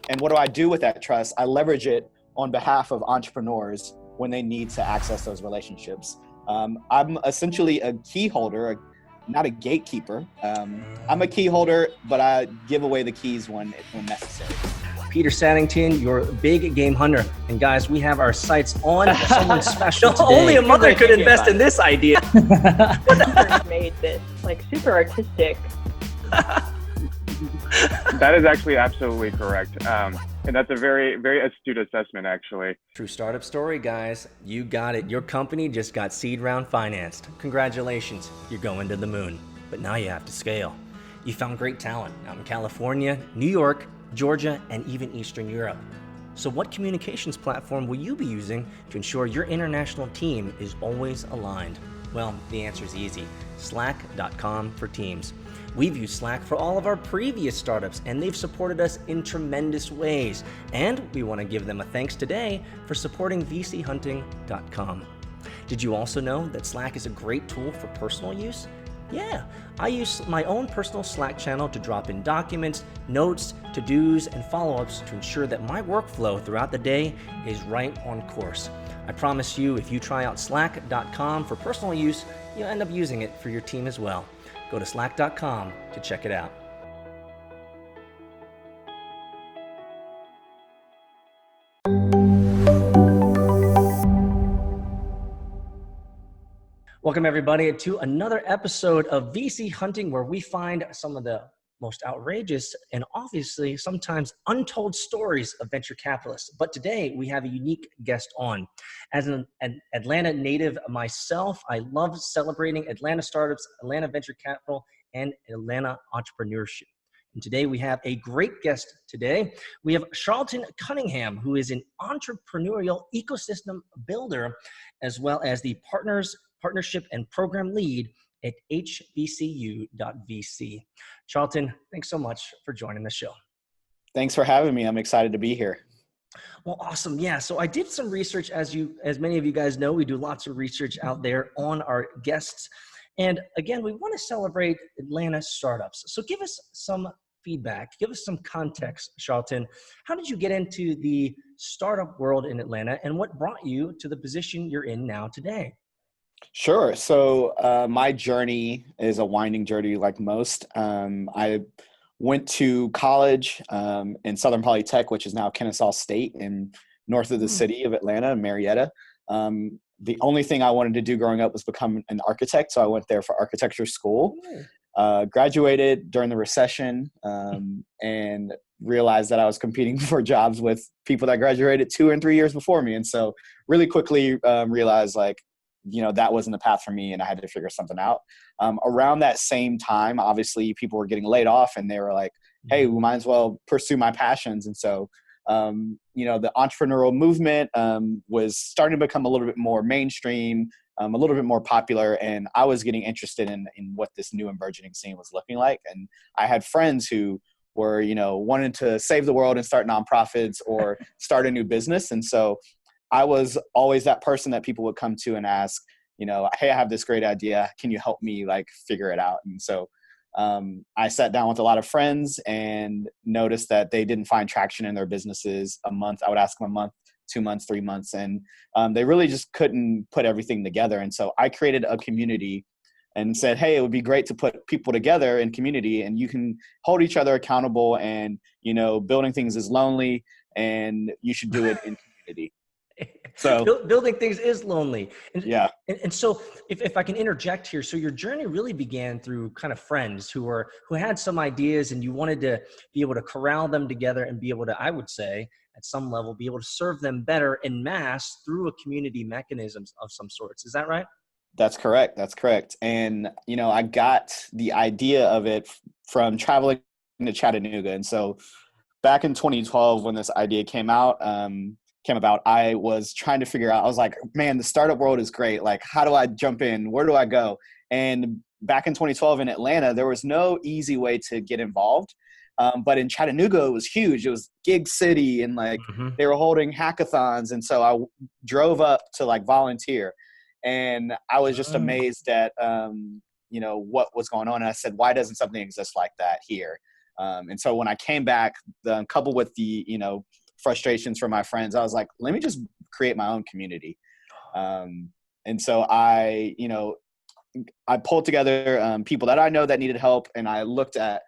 And what do I do with that trust? I leverage it on behalf of entrepreneurs when they need to access those relationships. I'm essentially a key holder, not a gatekeeper. I'm a key holder, but I give away the keys when necessary. Peter Saddington, your big game hunter. And guys, we have our sights on someone special today. Only a mother could invest in this idea. Made this like super artistic. That is actually absolutely correct. And that's a very, very astute assessment, actually. True startup story, guys. You got it. Your company just got seed round financed. Congratulations. You're going to the moon. But now you have to scale. You found great talent out in California, New York, Georgia, and even Eastern Europe. So what communications platform will you be using to ensure your international team is always aligned? Well, the answer is easy. Slack.com for Teams. We've used Slack for all of our previous startups, and they've supported us in tremendous ways. And we want to give them a thanks today for supporting vchunting.com. Did you also know that Slack is a great tool for personal use? Yeah, I use my own personal Slack channel to drop in documents, notes, to-dos, and follow-ups to ensure that my workflow throughout the day is right on course. I promise you, if you try out slack.com for personal use, you'll end up using it for your team as well. Go to slack.com to check it out. Welcome everybody to another episode of VC Hunting, where we find some of the most outrageous and obviously sometimes untold stories of venture capitalists. But today we have a unique guest on. As an Atlanta native myself, I love celebrating Atlanta startups, Atlanta venture capital, and Atlanta entrepreneurship. And today we have a great guest today. We have Charlton Cunningham, who is an entrepreneurial ecosystem builder, as well as the partnership and program lead at hbcu.vc. Charlton, thanks so much for joining the show. Thanks for having me. I'm excited to be here. Well, awesome. Yeah. So I did some research, as many of you guys know, we do lots of research out there on our guests. And again, we want to celebrate Atlanta startups. So give us some feedback, give us some context, Charlton. How did you get into the startup world in Atlanta, and what brought you to the position you're in now today? Sure. So my journey is a winding journey like most. I went to college in Southern Polytech, which is now Kennesaw State in north of the city of Atlanta, Marietta. The only thing I wanted to do growing up was become an architect. So I went there for architecture school, graduated during the recession, and realized that I was competing for jobs with people that graduated 2 and 3 years before me. And so really quickly realized that wasn't the path for me, and I had to figure something out. Around that same time, obviously people were getting laid off, and they were like, hey, we might as well pursue my passions. And so, the entrepreneurial movement was starting to become a little bit more mainstream, a little bit more popular. And I was getting interested in what this new and burgeoning scene was looking like. And I had friends who were, wanting to save the world and start nonprofits or start a new business. And so I was always that person that people would come to and ask, hey, I have this great idea. Can you help me figure it out? And so I sat down with a lot of friends and noticed that they didn't find traction in their businesses a month. I would ask them a month, 2 months, 3 months, and they really just couldn't put everything together. And so I created a community and said, hey, it would be great to put people together in community, and you can hold each other accountable, and, building things is lonely, and you should do it in community. So building things is lonely. Yeah. And so if I can interject here, so your journey really began through kind of friends who had some ideas, and you wanted to be able to corral them together and be able to, I would say, at some level, be able to serve them better en masse through a community mechanisms of some sorts. Is that right? That's correct. That's correct. And, I got the idea of it from traveling to Chattanooga. And so back in 2012, when this idea came about, I was trying to figure out, I was like, man, the startup world is great. How do I jump in? Where do I go? And back in 2012 in Atlanta, there was no easy way to get involved. But in Chattanooga, it was huge. It was gig city, and they were holding hackathons. And so I drove up to volunteer, and I was just amazed at, what was going on. And I said, why doesn't something exist like that here? And so when I came back, coupled with the, frustrations from my friends, I was like, let me just create my own community. And so I pulled together people that I know that needed help. And I looked at,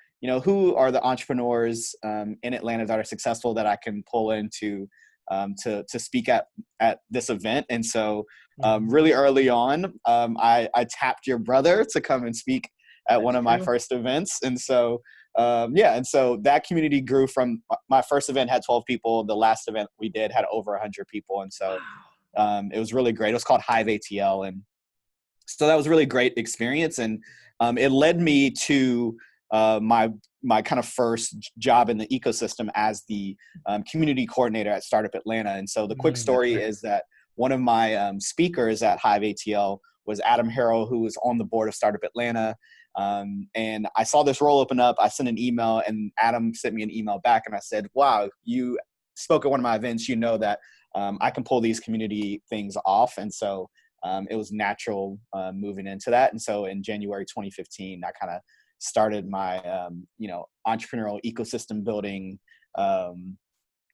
who are the entrepreneurs in Atlanta that are successful that I can pull into to speak at this event. And so really early on, I tapped your brother to come and speak at one of my first events. And so, and so that community grew from my first event had 12 people. The last event we did had over 100 people. And so it was really great. It was called Hive ATL. And so that was a really great experience. And it led me to my kind of first job in the ecosystem as the community coordinator at Startup Atlanta. And so the quick story is that one of my speakers at Hive ATL was Adam Harrell, who was on the board of Startup Atlanta. And I saw this role open up. I sent an email, and Adam sent me an email back, and I said, wow, you spoke at one of my events. That I can pull these community things off. And so it was natural moving into that. And so in January 2015, I kind of started my, entrepreneurial ecosystem building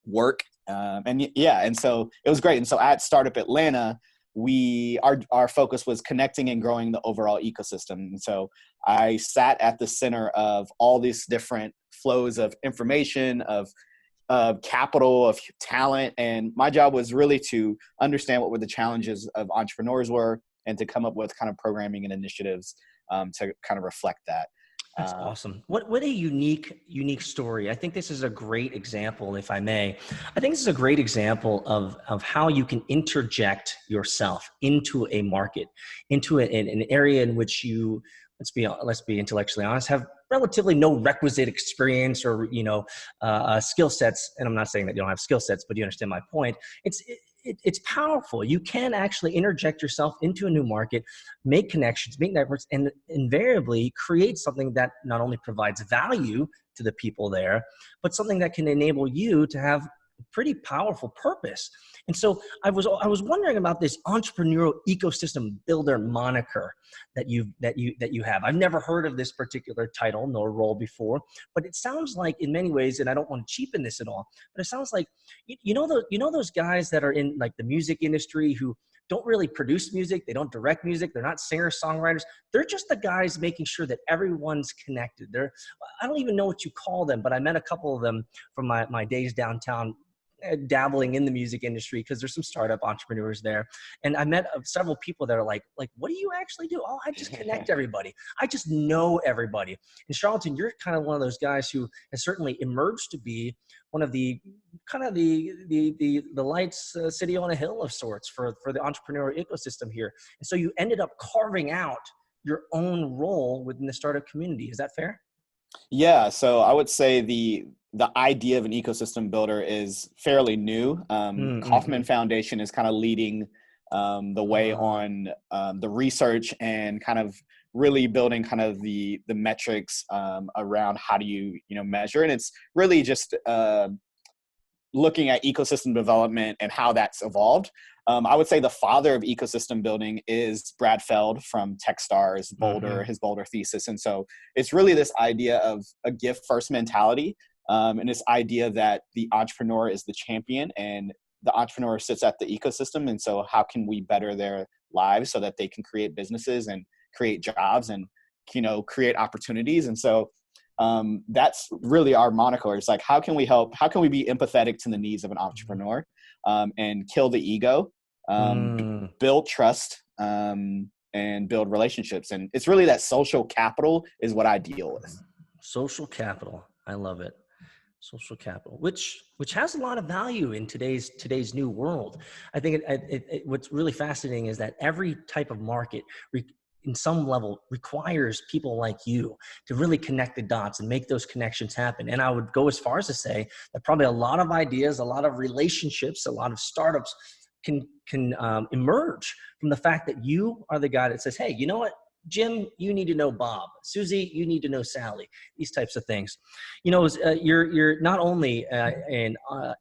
work. And so it was great. And so at Startup Atlanta, our focus was connecting and growing the overall ecosystem. And so I sat at the center of all these different flows of information, of capital, of talent. And my job was really to understand what were the challenges of entrepreneurs were, and to come up with kind of programming and initiatives to kind of reflect that. That's awesome. What a unique story. I think this is a great example, if I may. I think this is a great example of how you can interject yourself into a market, into an area in which you, let's be intellectually honest, have relatively no requisite experience or, skill sets. And I'm not saying that you don't have skill sets, but you understand my point. It's powerful. You can actually interject yourself into a new market, make connections, make networks, and invariably create something that not only provides value to the people there, but something that can enable you to have a pretty powerful purpose. And so I was wondering about this entrepreneurial ecosystem builder moniker that you have. I've never heard of this particular title nor role before, but it sounds like in many ways, and I don't want to cheapen this at all, but it sounds like those guys that are in like the music industry who don't really produce music, they don't direct music, they're not singer-songwriters, they're just the guys making sure that everyone's connected. I don't even know what you call them, but I met a couple of them from my days downtown, dabbling in the music industry, because there's some startup entrepreneurs there. And I met several people that are like, what do you actually do? Oh, I just connect everybody. I just know everybody. And Charlton, you're kind of one of those guys who has certainly emerged to be one of the kind of the lights city on a hill of sorts for the entrepreneurial ecosystem here. And so you ended up carving out your own role within the startup community. Is that fair? Yeah. So I would say the idea of an ecosystem builder is fairly new. Kauffman Foundation is kind of leading the way on the research and kind of really building kind of the metrics around how do you measure. And it's really just looking at ecosystem development and how that's evolved. I would say the father of ecosystem building is Brad Feld from Techstars, Boulder, his Boulder thesis. And so it's really this idea of a gift first mentality. And this idea that the entrepreneur is the champion and the entrepreneur sits at the ecosystem. And so how can we better their lives so that they can create businesses and create jobs and, create opportunities. And so that's really our moniker. It's like, how can we help? How can we be empathetic to the needs of an entrepreneur and kill the ego, build trust, and build relationships? And it's really that social capital is what I deal with. Social capital. I love it. Social capital, which has a lot of value in today's new world. I think what's really fascinating is that every type of market in some level requires people like you to really connect the dots and make those connections happen. And I would go as far as to say that probably a lot of ideas, a lot of relationships, a lot of startups can emerge from the fact that you are the guy that says, hey, you know what? Jim, you need to know Bob. Susie, you need to know Sally. These types of things. You know, you're not only an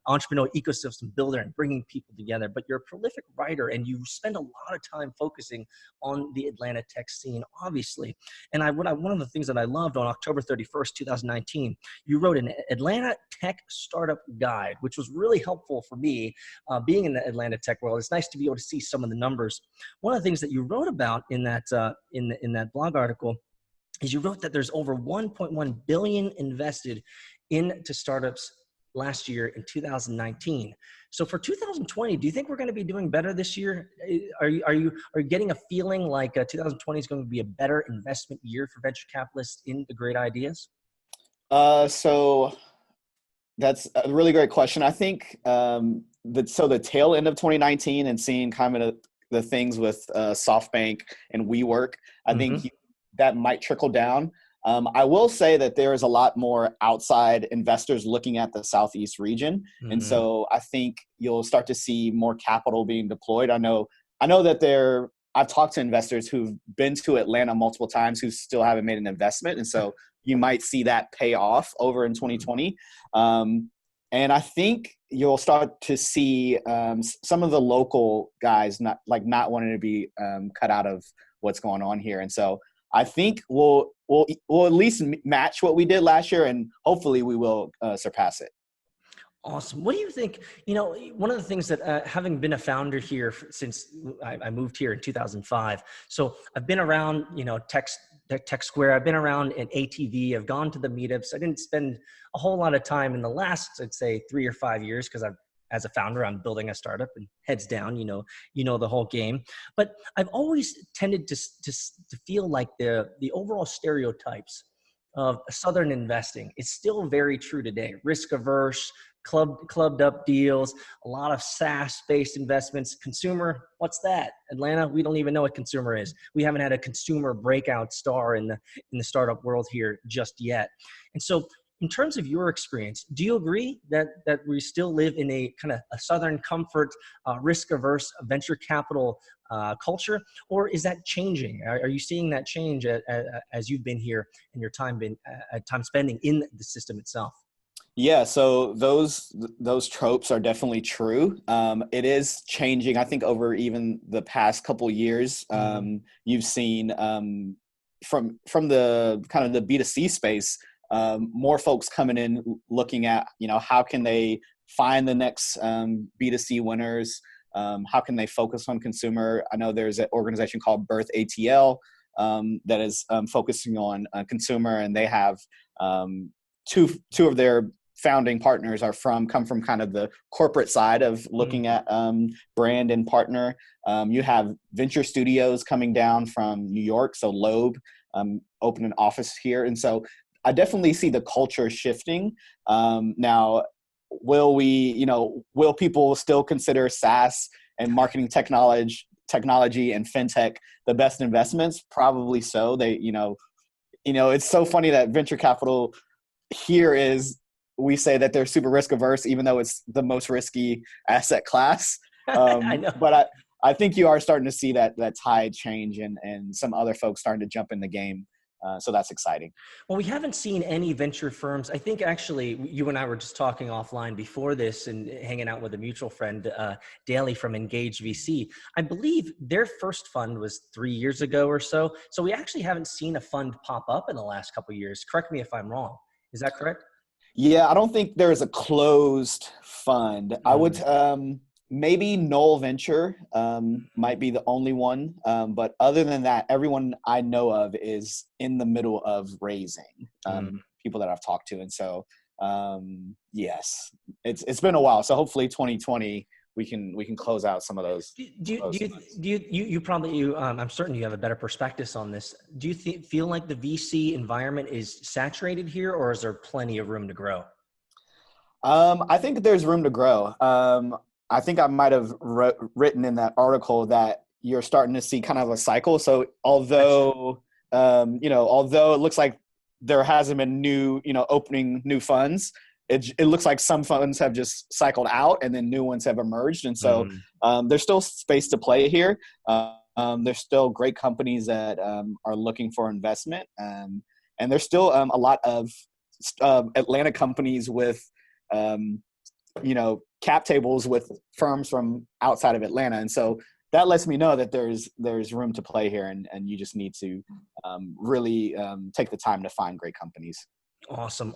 entrepreneurial ecosystem builder and bringing people together, but you're a prolific writer, and you spend a lot of time focusing on the Atlanta tech scene, obviously. And one of the things that I loved on October 31st, 2019, you wrote an Atlanta Tech Startup Guide, which was really helpful for me being in the Atlanta tech world. It's nice to be able to see some of the numbers. One of the things that you wrote about in that in that blog article is you wrote that there's over 1.1 billion invested into startups last year in 2019. So for 2020, do you think we're going to be doing better this year? Are you getting a feeling like 2020 is going to be a better investment year for venture capitalists in the great ideas? So that's a really great question. I think the tail end of 2019 and seeing kind of the things with SoftBank and WeWork, I think that might trickle down. I will say that there is a lot more outside investors looking at the Southeast region. And so I think you'll start to see more capital being deployed. I know that I've talked to investors who've been to Atlanta multiple times who still haven't made an investment. And so you might see that pay off over in 2020. And I think you'll start to see some of the local guys not wanting to be cut out of what's going on here. And so I think we'll at least match what we did last year, and hopefully we will surpass it. Awesome. What do you think? You know, one of the things that having been a founder here since I moved here in 2005, so I've been around, you know, Tech Square. I've been around in ATV. I've gone to the meetups. I didn't spend a whole lot of time in the last, I'd say, 3 or 5 years because as a founder, I'm building a startup and heads down, you know the whole game. But I've always tended to feel like the overall stereotypes of Southern investing is still very true today. Risk averse, clubbed up deals, a lot of SaaS-based investments. Consumer, what's that? Atlanta, we don't even know what consumer is. We haven't had a consumer breakout star in the startup world here just yet. And so in terms of your experience, do you agree that we still live in a kind of a Southern comfort, risk-averse venture capital culture, or is that changing? Are you seeing that change as you've been here and your time spending in the system itself? Yeah, so those tropes are definitely true. It is changing. I think over even the past couple years, you've seen from the kind of the B2C space, more folks coming in looking at, you know, how can they find the next B2C winners? How can they focus on consumer? I know there's an organization called Birth ATL that is focusing on consumer, and they have two of their founding partners come from kind of the corporate side of looking at brand and partner. You have venture studios coming down from New York, so Loeb opened an office here, and so I definitely see the culture shifting. Now, will people still consider SaaS and marketing technology and fintech the best investments? Probably so. They, it's so funny that venture capital here is, we say that they're super risk averse, even though it's the most risky asset class. I know. But I think you are starting to see that tide change and some other folks starting to jump in the game. So that's exciting. Well, we haven't seen any venture firms. I think actually you and I were just talking offline before this and hanging out with a mutual friend, Daly from Engage VC. I believe their first fund was 3 years ago or so. So we actually haven't seen a fund pop up in the last couple of years. Correct me if I'm wrong. Is that correct? Yeah, I don't think there is a closed fund. I would maybe Knoll Venture might be the only one. But other than that, everyone I know of is in the middle of raising, people that I've talked to. And so, yes, it's been a while. So hopefully 2020, we can close out some of those. I'm certain you have a better perspective on this. Do you feel like the VC environment is saturated here, or is there plenty of room to grow? I think there's room to grow. I think I might have written in that article that you're starting to see kind of a cycle. So although it looks like there hasn't been opening new funds, it looks like some funds have just cycled out and then new ones have emerged. And so there's still space to play here. There's still great companies that are looking for investment. And there's still a lot of Atlanta companies with, cap tables with firms from outside of Atlanta. And so that lets me know that there's room to play here, and you just need to really take the time to find great companies. Awesome.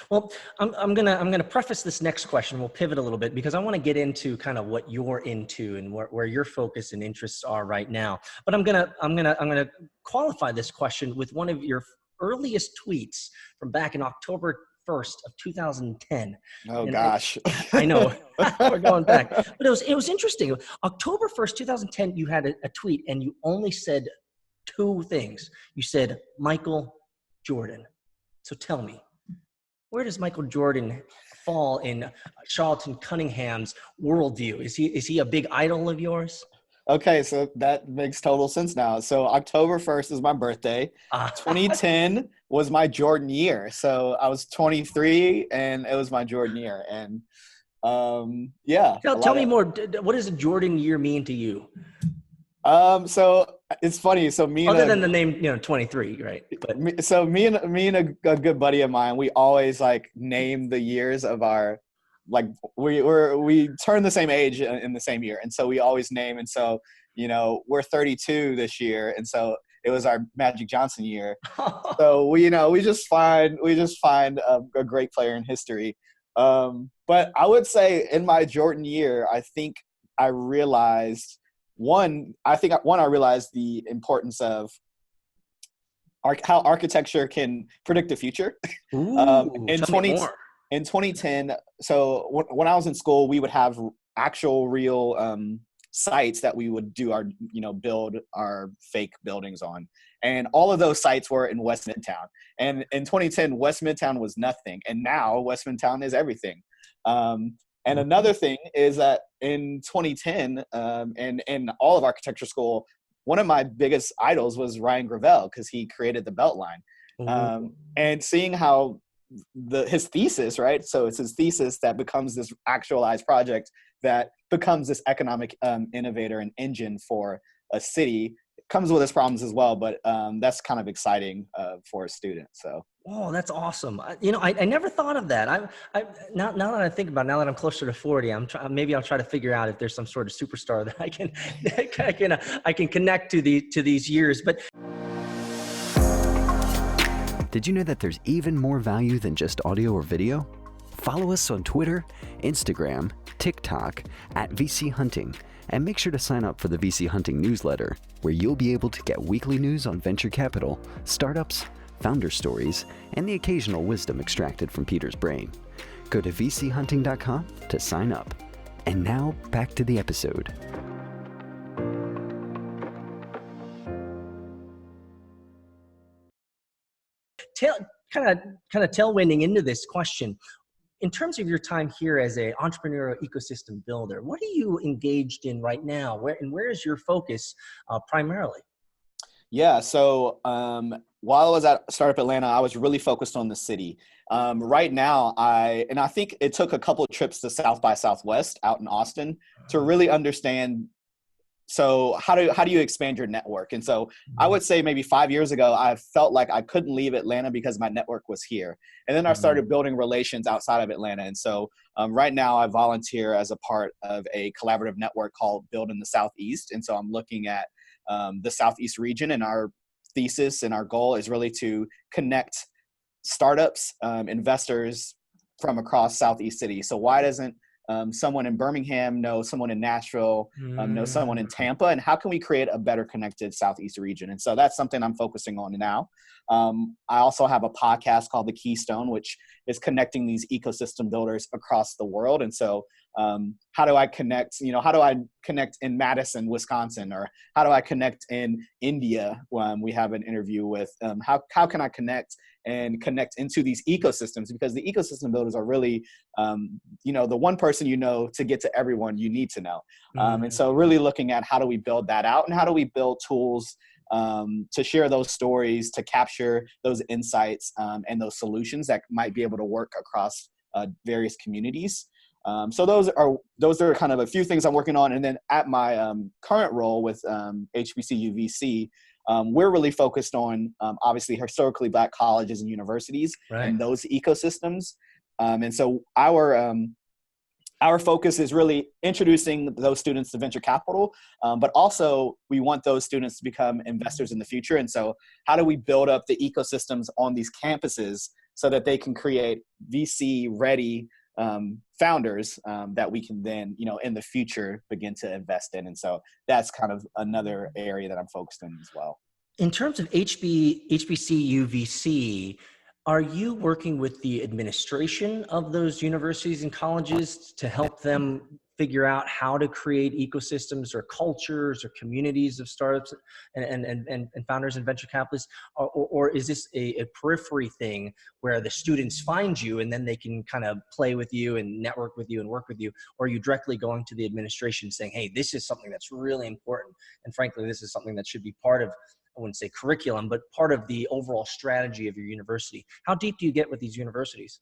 Well, I'm gonna preface this next question. We'll pivot a little bit because I want to get into kind of what you're into and where your focus and interests are right now. But I'm gonna qualify this question with one of your earliest tweets from back in October 1st of 2010. Oh, and gosh. I know we're going back, but it was interesting. October 1st, 2010, you had a tweet and you only said two things. You said Michael Jordan. So tell me, where does Michael Jordan fall in Charlton Cunningham's worldview? Is he a big idol of yours? Okay, so that makes total sense now. So October 1st is my birthday. 2010 was my Jordan year. So I was 23 and it was my Jordan year. And yeah. Tell me more. What does a Jordan year mean to you? So it's funny. So other than the name, 23, right? But me and a good buddy of mine, we always like name the years of our, like we turn the same age in the same year. And so we always name. And so, we're 32 this year. And so it was our Magic Johnson year. So we just find a great player in history. But I would say in my Jordan year, I think I realized I realized the importance of how architecture can predict the future. Ooh, in 2010, so when I was in school, we would have actual real sites that we would do our, build our fake buildings on. And all of those sites were in West Midtown. And in 2010, West Midtown was nothing. And now West Midtown is everything. And another thing is that in 2010, and in all of architecture school, one of my biggest idols was Ryan Gravel because he created the Beltline. And seeing how his thesis, right? So it's his thesis that becomes this actualized project that becomes this economic innovator and engine for a city. It comes with its problems as well, but that's kind of exciting for a student. So. Oh, that's awesome. I never thought of that. Now that I think about it, now that I'm closer to 40, maybe I'll try to figure out if there's some sort of superstar that I can connect to these years. But did you know that there's even more value than just audio or video? Follow us on Twitter, Instagram, TikTok at VC Hunting, and make sure to sign up for the VC Hunting newsletter, where you'll be able to get weekly news on venture capital, startups, founder stories, and the occasional wisdom extracted from Peter's brain. Go to vchunting.com to sign up. And now back to the episode. Kind of tailwinding into this question, in terms of your time here as an entrepreneurial ecosystem builder, what are you engaged in right now? Where is your focus primarily? Yeah, so while I was at Startup Atlanta, I was really focused on the city. Right now, I think it took a couple of trips to South by Southwest out in Austin to really understand. So how do you expand your network? And so I would say maybe 5 years ago, I felt like I couldn't leave Atlanta because my network was here. And then I started building relations outside of Atlanta. And so right now I volunteer as a part of a collaborative network called Build in the Southeast. And so I'm looking at the Southeast region, and our thesis and our goal is really to connect startups, investors from across Southeast cities. So why doesn't someone in Birmingham know someone in Nashville, know someone in Tampa, and how can we create a better connected Southeast region? And so that's something I'm focusing on now. I also have a podcast called The Keystone, which is connecting these ecosystem builders across the world. And so how do I connect, how do I connect in Madison, Wisconsin, or how do I connect in India? We have an interview with how can I connect into these ecosystems, because the ecosystem builders are really, the one person to get to everyone you need to know. And so really looking at how do we build that out, and how do we build tools to share those stories, to capture those insights and those solutions that might be able to work across various communities. So those are kind of a few things I'm working on. And then at my current role with HBCU VC, we're really focused on obviously historically Black colleges and universities and those ecosystems. And so our focus is really introducing those students to venture capital, but also we want those students to become investors in the future. And so how do we build up the ecosystems on these campuses so that they can create VC-ready founders that we can then, in the future begin to invest in. And so that's kind of another area that I'm focused in as well. In terms of HBCU VC, are you working with the administration of those universities and colleges to help them figure out how to create ecosystems or cultures or communities of startups and founders and venture capitalists? Or is this a periphery thing where the students find you and then they can kind of play with you and network with you and work with you? Or are you directly going to the administration saying, hey, this is something that's really important, and frankly, this is something that should be part of, I wouldn't say curriculum, but part of the overall strategy of your university? How deep do you get with these universities?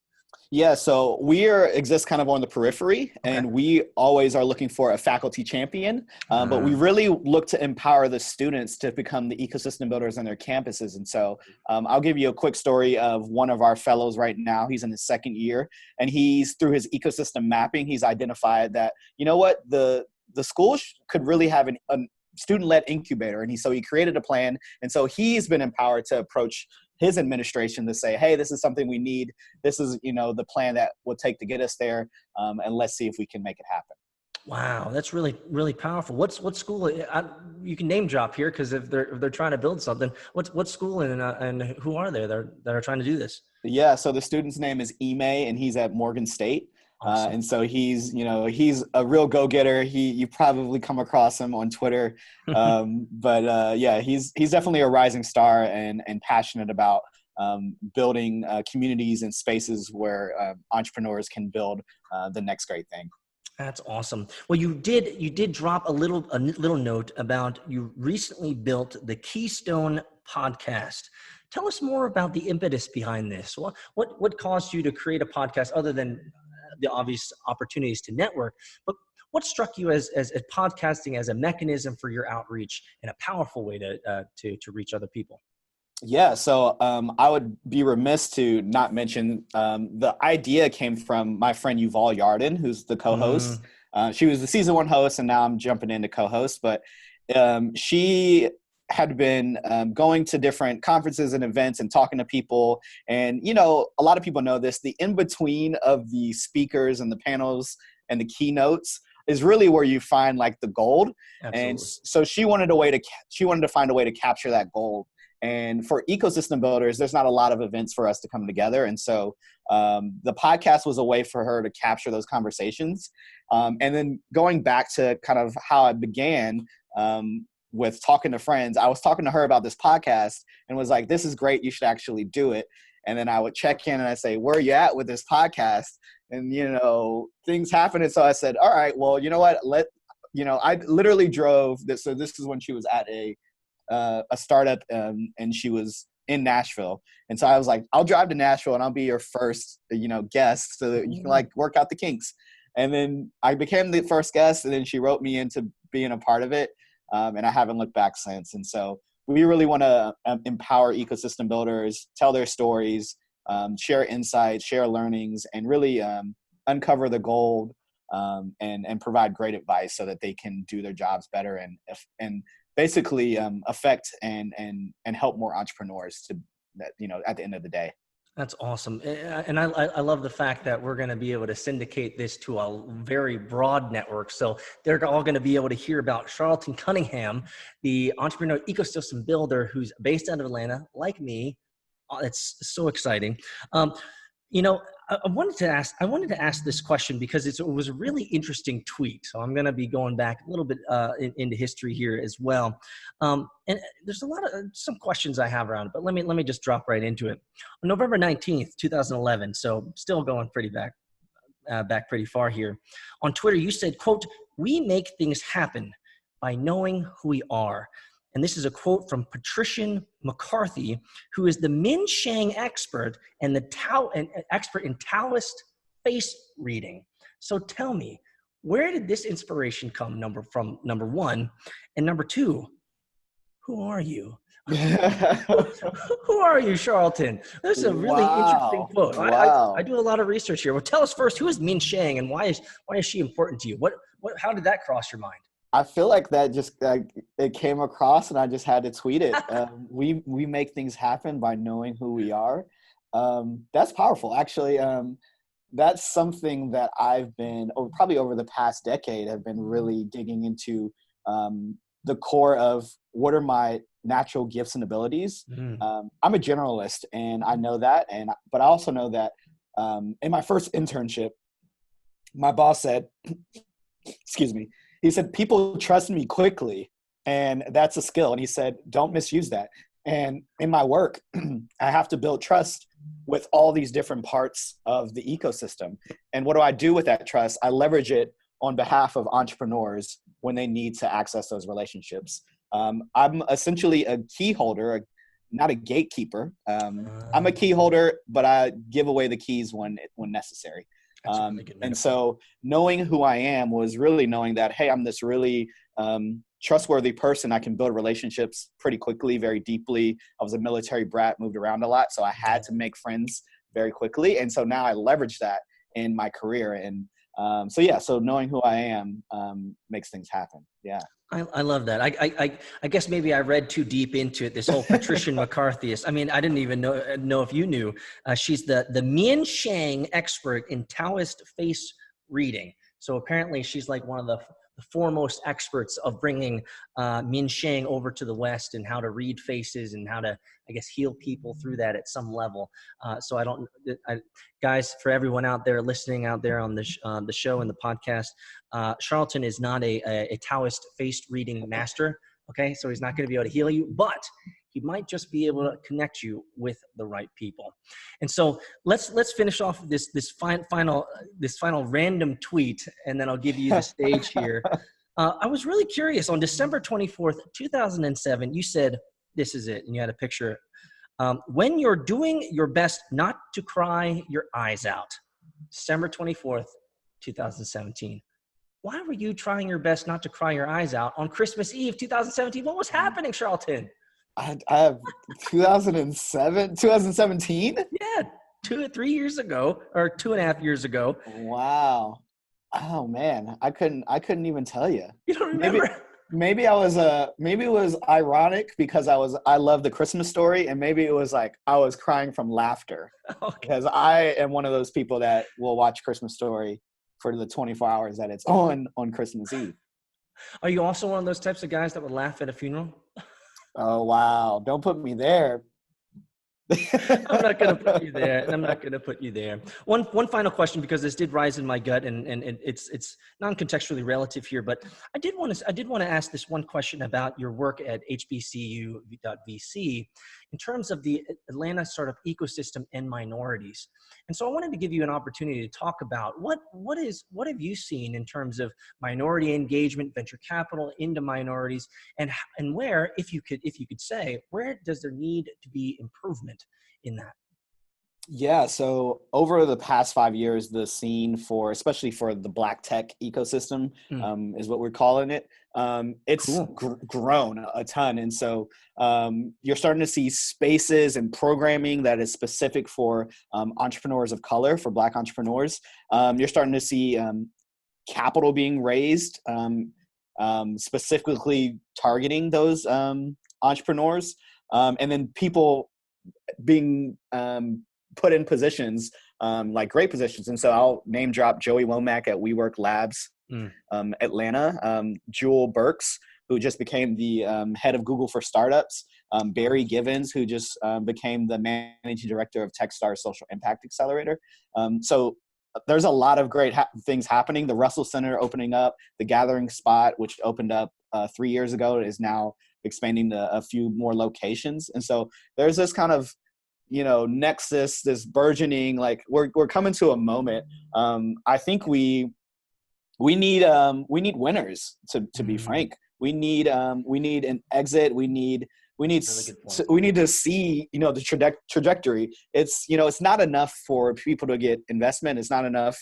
Yeah, so we exist kind of on the periphery, and we always are looking for a faculty champion, but we really look to empower the students to become the ecosystem builders on their campuses. And so I'll give you a quick story of one of our fellows right now. He's in his second year, and he's, through his ecosystem mapping, he's identified that, the school could really have a student-led incubator. And so he created a plan. And so he's been empowered to approach his administration to say, hey, this is something we need. This is, the plan that will take to get us there. And let's see if we can make it happen. Wow, that's really, really powerful. What school? You can name drop here, because if they're trying to build something, what school and who are there that are trying to do this? Yeah, so the student's name is Ime, and he's at Morgan State. Awesome. And so he's a real go-getter. You probably come across him on Twitter. But he's definitely a rising star and passionate about building communities and spaces where entrepreneurs can build the next great thing. That's awesome. Well, you did drop a little note about you recently built the Keystone podcast. Tell us more about the impetus behind this. What caused you to create a podcast, other than the obvious opportunities to network, but what struck you as podcasting as a mechanism for your outreach and a powerful way to reach other people? Yeah, so I would be remiss to not mention the idea came from my friend Yuval Yarden, who's the co-host. She was the season 1 host, and now I'm jumping into co-host, but she had been going to different conferences and events and talking to people. And, a lot of people know this, the in-between of the speakers and the panels and the keynotes is really where you find like the gold. Absolutely. And so she wanted to find a way to capture that gold. And for ecosystem builders, there's not a lot of events for us to come together. And so the podcast was a way for her to capture those conversations. And then going back to kind of how I began, with talking to friends, I was talking to her about this podcast and was like, this is great, you should actually do it. And then I would check in and I say, where are you at with this podcast? And, things happen. And so I said, all right, well, you know what? I literally drove this. So this is when she was at a startup and she was in Nashville. And so I was like, I'll drive to Nashville and I'll be your first, guest so that you can work out the kinks. And then I became the first guest, and then she wrote me into being a part of it. And I haven't looked back since. And so we really want to empower ecosystem builders, tell their stories, share insights, share learnings, and really uncover the gold and provide great advice so that they can do their jobs better and basically affect and help more entrepreneurs to that, at the end of the day. That's awesome. And I love the fact that we're going to be able to syndicate this to a very broad network. So they're all going to be able to hear about Charlton Cunningham, the entrepreneurial ecosystem builder who's based out of Atlanta, like me. It's so exciting. I wanted to ask this question because it was a really interesting tweet. So I'm going to be going back a little bit into history here as well. And there's some questions I have around it, but let me just drop right into it. On November 19th, 2011, so still going pretty back pretty far here. On Twitter, you said, quote, "We make things happen by knowing who we are." And this is a quote from Patrician McCarthy, who is the Min Shang expert and expert in Taoist face reading. So tell me, where did this inspiration come from number one? And number two, who are you? Who are you, Charlton? This is a really interesting quote. Wow. I do a lot of research here. Well, tell us first, who is Min Shang and why is she important to you? How did that cross your mind? I feel like that just it came across and I just had to tweet it. We make things happen by knowing who we are. That's powerful. Actually, that's something that I've been probably over the past decade have been really digging into the core of what are my natural gifts and abilities. I'm a generalist and I know that. But I also know that in my first internship, my boss said, excuse me, he said, people trust me quickly and that's a skill. And he said, don't misuse that. And in my work, I have to build trust with all these different parts of the ecosystem. And what do I do with that trust? I leverage it on behalf of entrepreneurs when they need to access those relationships. I'm essentially a key holder, not a gatekeeper. I'm a key holder, but I give away the keys when necessary. And so knowing who I am was really knowing that, hey, I'm this really trustworthy person. I can build relationships pretty quickly, very deeply. I was a military brat, moved around a lot. So I had to make friends very quickly. And so now I leverage that in my career. And so knowing who I am makes things happen. Yeah. I love that. I guess maybe I read too deep into it, this whole Patricia McCarthyist. I mean, I didn't even know if you knew. She's the Min Shang expert in Taoist face reading. So apparently she's like one of the foremost experts of bringing Min Shang over to the West and how to read faces and how to, I guess, heal people through that at some level. Guys, for everyone out there listening out there on the show and the podcast, Charlton is not a Taoist face reading master. Okay, so he's not going to be able to heal you, but he might just be able to connect you with the right people. And so let's finish off this final random tweet, and then I'll give you the stage here. I was really curious. On December 24th, 2007, you said, "This is it," and you had a picture. When you're doing your best not to cry your eyes out. December 24th, 2017. Why were you trying your best not to cry your eyes out on Christmas Eve, 2017? What was happening, Charlton? I have 2017? Yeah, 3 years ago, or 2.5 years ago. Wow. Oh man, I couldn't even tell you. You don't remember? Maybe it was ironic because I love The Christmas Story, and maybe it was like I was crying from laughter. Okay. Because I am one of those people that will watch Christmas Story for the 24 hours that it's on Christmas Eve. Are you also one of those types of guys that would laugh at a funeral? Oh, wow. Don't put me there. I'm not going to put you there. One final question, because this did rise in my gut, and it's non-contextually relative here, but I did want to ask this one question about your work at HBCU.VC in terms of the Atlanta startup ecosystem and minorities. And so I wanted to give you an opportunity to talk about what have you seen in terms of minority engagement, venture capital into minorities, and where, if you could say, where does there need to be improvement in that? Yeah, so over the past 5 years, the scene especially for the Black tech ecosystem is what we're calling it. It's grown a ton. And so you're starting to see spaces and programming that is specific for entrepreneurs of color, for Black entrepreneurs. You're starting to see capital being raised, specifically targeting those entrepreneurs, and then people being put in positions, like great positions. And so I'll name drop Joey Womack at WeWork Labs, Atlanta, Jewel Burks, who just became the head of Google for Startups, Barry Givens, who just became the managing director of Techstars Social Impact Accelerator. So there's a lot of great things happening. The Russell Center opening up, the Gathering Spot, which opened up 3 years ago, is now expanding to a few more locations. And so there's this kind of, nexus, this burgeoning, like we're coming to a moment. I think we need winners, to be frank. We need an exit. We need We need Really good point. we need to see, you know, the trajectory. It's, you know, it's not enough for people to get investment. It's not enough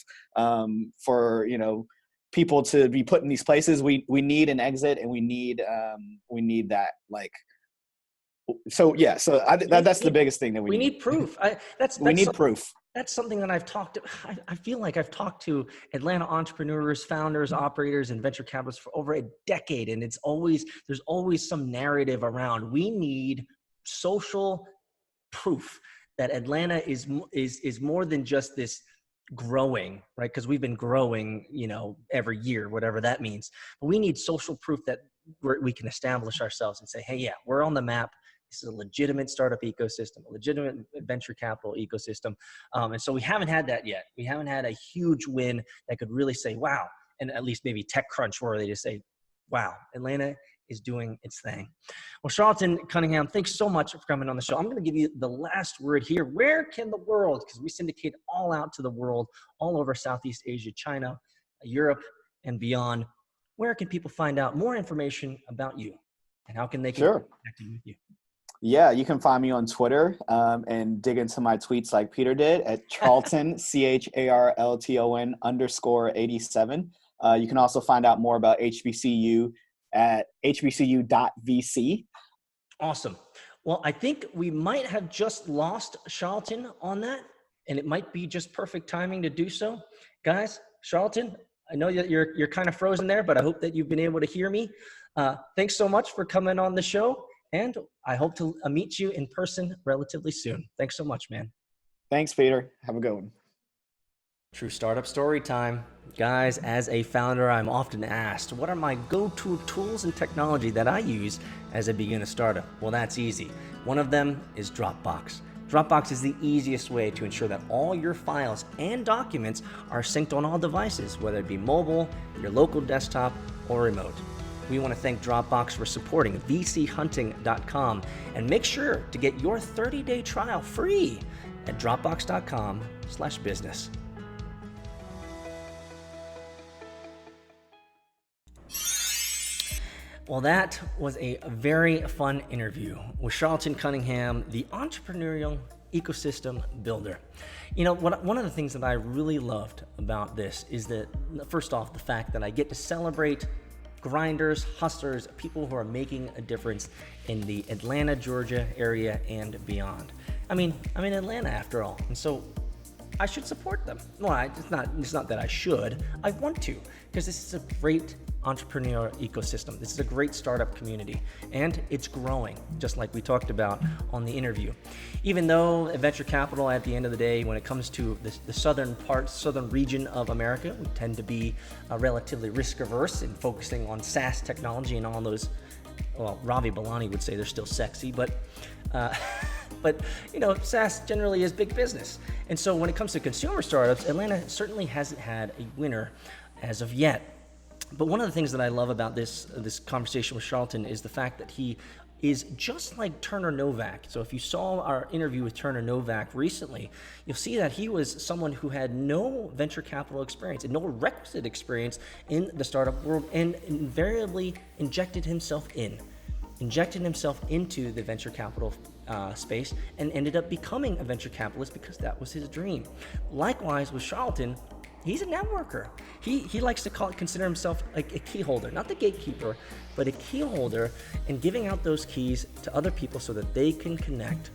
for, you know, people to be put in these places. We need an exit, and we need that, like. So yeah, so that's the biggest thing that we need. We need proof. We need proof. That's something that I feel like I've talked to Atlanta entrepreneurs, founders, operators, and venture capitalists for over a decade. And there's always some narrative around, we need social proof that Atlanta is more than just this growing, right? Because we've been growing, you know, every year, whatever that means. But we need social proof that we can establish ourselves and say, hey, yeah, we're on the map. This is a legitimate startup ecosystem, a legitimate venture capital ecosystem. And so we haven't had that yet. We haven't had a huge win that could really say, wow, and at least maybe TechCrunch, where they just say, wow, Atlanta is doing its thing. Well, Charlton Cunningham, thanks so much for coming on the show. I'm going to give you the last word here. Where can the world, because we syndicate all out to the world, all over Southeast Asia, China, Europe, and beyond, where can people find out more information about you? And how can they keep connecting with you? Yeah, you can find me on Twitter and dig into my tweets like Peter did at Charlton, CHARLTON _87. You can also find out more about HBCU at hbcu.vc. Awesome. Well, I think we might have just lost Charlton on that, and it might be just perfect timing to do so. Guys, Charlton, I know that you're kind of frozen there, but I hope that you've been able to hear me. Thanks so much for coming on the show, and I hope to meet you in person relatively soon. Thanks so much, man. Thanks, Peter. Have a good one. True startup story time. Guys, as a founder, I'm often asked, what are my go-to tools and technology that I use as I begin a startup? Well, that's easy. One of them is Dropbox. Dropbox is the easiest way to ensure that all your files and documents are synced on all devices, whether it be mobile, your local desktop, or remote. We want to thank Dropbox for supporting vchunting.com, and make sure to get your 30-day trial free at dropbox.com/business. Well, that was a very fun interview with Charlton Cunningham, the entrepreneurial ecosystem builder. You know, one of the things that I really loved about this is that, first off, the fact that I get to celebrate grinders, hustlers, people who are making a difference in the Atlanta, Georgia area and beyond. I mean, I'm in Atlanta after all, and so I should support them. Well, it's not that I should. I want to, because this is a great entrepreneurial ecosystem. This is a great startup community, and it's growing, just like we talked about on the interview. Even though venture capital, at the end of the day, when it comes to the southern region of America, we tend to be relatively risk averse in focusing on SaaS technology and all those. Well, Ravi Balani would say they're still sexy, but you know, SaaS generally is big business. And so when it comes to consumer startups, Atlanta certainly hasn't had a winner as of yet. But one of the things that I love about this conversation with Charlton is the fact that he is just like Turner Novak. So if you saw our interview with Turner Novak recently, you'll see that he was someone who had no venture capital experience and no requisite experience in the startup world, and invariably injected himself into the venture capital space, and ended up becoming a venture capitalist because that was his dream. Likewise with Charlton, he's a networker. He likes to consider himself like a key holder, not the gatekeeper, but a key holder, and giving out those keys to other people so that they can connect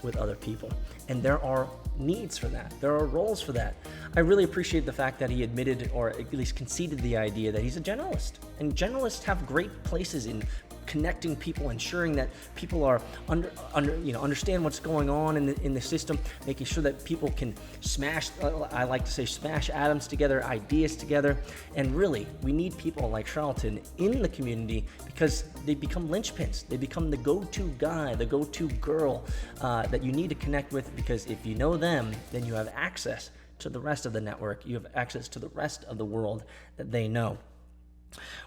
with other people. And there are needs for that. There are roles for that. I really appreciate the fact that he admitted, or at least conceded the idea, that he's a generalist. And generalists have great places in connecting people, ensuring that people are understand what's going on in the system, making sure that people can smash atoms together, ideas together. And really, we need people like Charlton in the community, because they become linchpins. They become the go-to guy, the go-to girl that you need to connect with, because if you know them, then you have access to the rest of the network. You have access to the rest of the world that they know.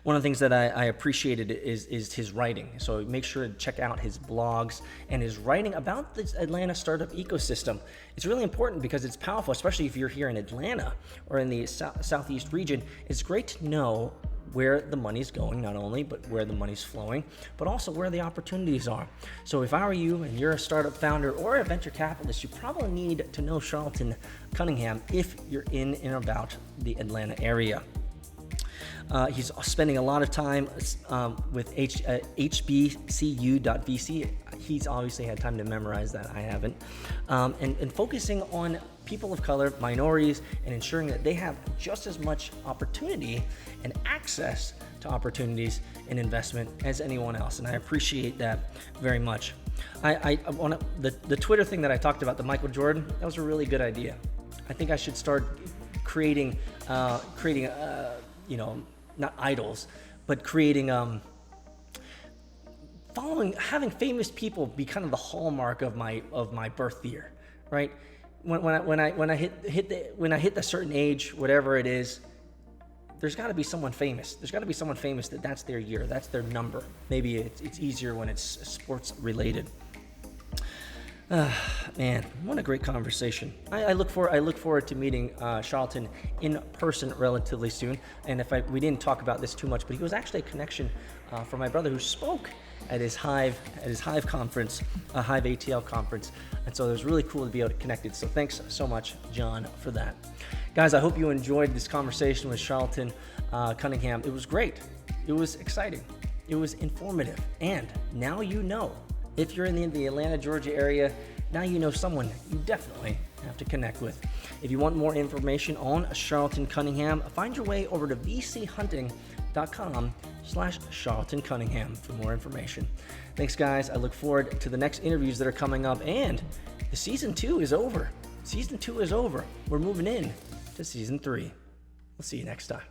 One of the things that I appreciated is his writing. So make sure to check out his blogs and his writing about the Atlanta startup ecosystem. It's really important because it's powerful, especially if you're here in Atlanta or in the southeast region. It's great to know where the money's going, not only, but where the money's flowing, but also where the opportunities are. So if I were you and you're a startup founder or a venture capitalist, you probably need to know Charlton Cunningham if you're in and about the Atlanta area. He's spending a lot of time with hbcu.vc. He's obviously had time to memorize that. I haven't. And focusing on people of color, minorities, and ensuring that they have just as much opportunity and access to opportunities and investment as anyone else. And I appreciate that very much. I want to, the Twitter thing that I talked about, the Michael Jordan, that was a really good idea. I think I should start creating not idols, but creating, having famous people be kind of the hallmark of my birth year, right? When I hit a certain age, whatever it is, there's got to be someone famous. There's got to be someone famous that's their year, that's their number. Maybe it's easier when it's sports related. Man, what a great conversation. I look forward to meeting Charlton in person relatively soon. And we didn't talk about this too much, but he was actually a connection for my brother who spoke at his Hive conference, a Hive ATL conference. And so it was really cool to be able to connect it. So thanks so much, John, for that. Guys, I hope you enjoyed this conversation with Charlton Cunningham. It was great. It was exciting. It was informative. And now you know. If you're in the Atlanta, Georgia area, now you know someone you definitely have to connect with. If you want more information on Charlton Cunningham, find your way over to vchunting.com/Charlton Cunningham for more information. Thanks, guys. I look forward to the next interviews that are coming up, and the season 2 is over. Season 2 is over. We're moving in to season 3. We'll see you next time.